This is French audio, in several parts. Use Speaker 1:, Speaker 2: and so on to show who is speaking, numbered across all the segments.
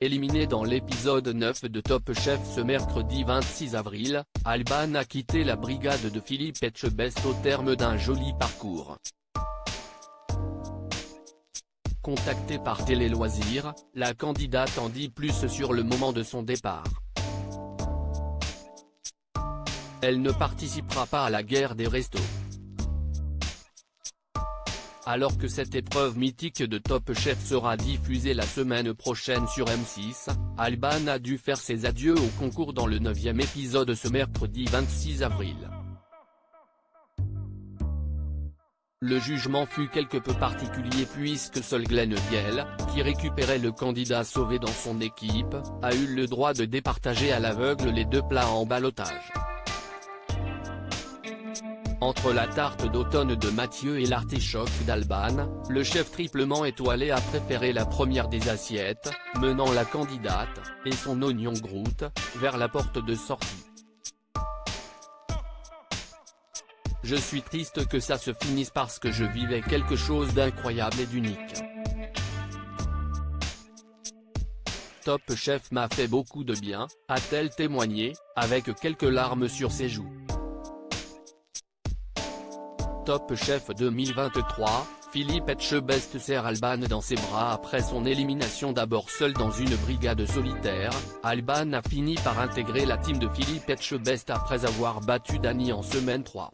Speaker 1: Éliminé dans l'épisode 9 de Top Chef ce mercredi 26 avril, Alban a quitté la brigade de Philippe Etchebest au terme d'un joli parcours. Contactée par Télé Loisirs, la candidate en dit plus sur le moment de son départ. Elle ne participera pas à la guerre des restos. Alors que cette épreuve mythique de Top Chef sera diffusée la semaine prochaine sur M6, Alban a dû faire ses adieux au concours dans le 9e épisode ce mercredi 26 avril. Le jugement fut quelque peu particulier puisque seul Glenn Viel, qui récupérait le candidat sauvé dans son équipe, a eu le droit de départager à l'aveugle les 2 plats en ballottage. Entre la tarte d'automne de Mathieu et l'artichoc d'Alban, le chef triplement étoilé a préféré la première des assiettes, menant la candidate, et son oignon Groot, vers la porte de sortie. Je suis triste que ça se finisse parce que je vivais quelque chose d'incroyable et d'unique. Top Chef m'a fait beaucoup de bien, a-t-elle témoigné, avec quelques larmes sur ses joues. Top Chef 2023, Philippe Etchebest serre Alban dans ses bras après son élimination d'abord seul dans une brigade solitaire. Alban a fini par intégrer la team de Philippe Etchebest après avoir battu Dany en semaine 3.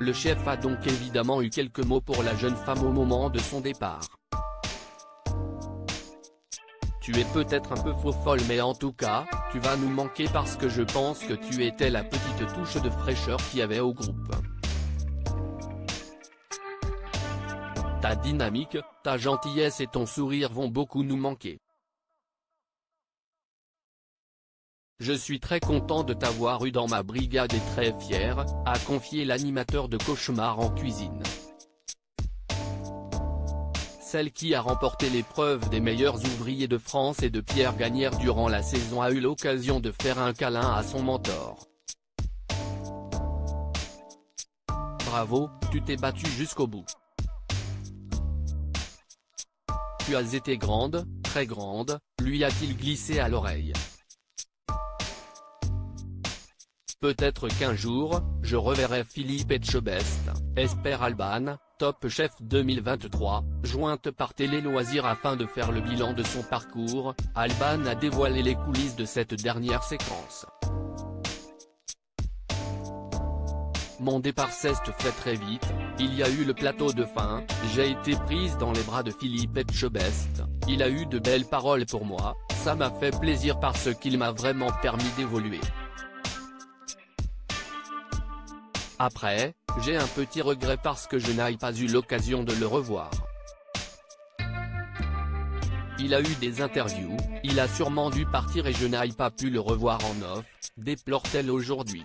Speaker 1: Le chef a donc évidemment eu quelques mots pour la jeune femme au moment de son départ. Tu es peut-être un peu faux-folle mais en tout cas, tu vas nous manquer parce que je pense que tu étais la petite touche de fraîcheur qu'il y avait au groupe. Ta dynamique, ta gentillesse et ton sourire vont beaucoup nous manquer. Je suis très content de t'avoir eu dans ma brigade et très fier, a confié l'animateur de Cauchemar en cuisine. Celle qui a remporté l'épreuve des meilleurs ouvriers de France et de Pierre Gagnère durant la saison a eu l'occasion de faire un câlin à son mentor. Bravo, tu t'es battu jusqu'au bout. Tu as été grande, très grande, lui a-t-il glissé à l'oreille. Peut-être qu'un jour, je reverrai Philippe Etchebest, espère Alban. Top Chef 2023, jointe par Télé Loisirs afin de faire le bilan de son parcours, Alban a dévoilé les coulisses de cette dernière séquence. Mon départ s'est fait très vite, il y a eu le plateau de fin, j'ai été prise dans les bras de Philippe Etchebest, il a eu de belles paroles pour moi, ça m'a fait plaisir parce qu'il m'a vraiment permis d'évoluer. Après, j'ai un petit regret parce que je n'ai pas eu l'occasion de le revoir. Il a eu des interviews, il a sûrement dû partir et je n'ai pas pu le revoir en off, déplore-t-elle aujourd'hui.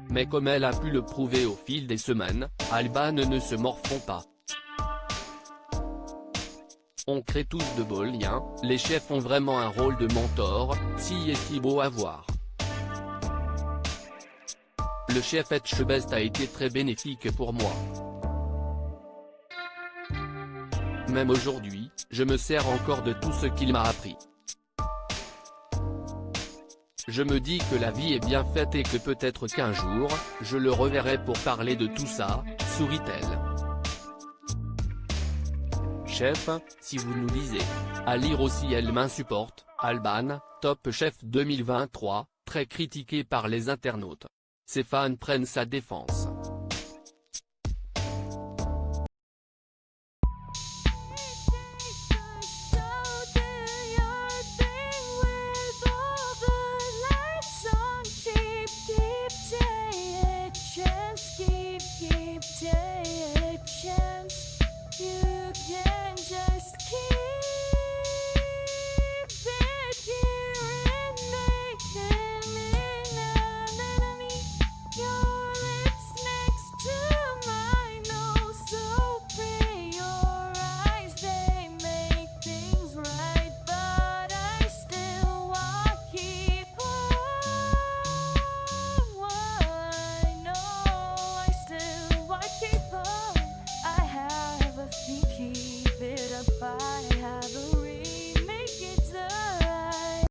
Speaker 1: Mais comme elle a pu le prouver au fil des semaines, Alban ne se morfond pas. On crée tous de beaux liens, les chefs ont vraiment un rôle de mentor, si est-il beau à voir. Le chef Etchebest a été très bénéfique pour moi. Même aujourd'hui, je me sers encore de tout ce qu'il m'a appris. Je me dis que la vie est bien faite et que peut-être qu'un jour, je le reverrai pour parler de tout ça, sourit-elle. Chef, si vous nous lisez. À lire aussi Elle m'insupporte, Alban, Top Chef 2023, très critiqué par les internautes. Ses fans prennent sa défense.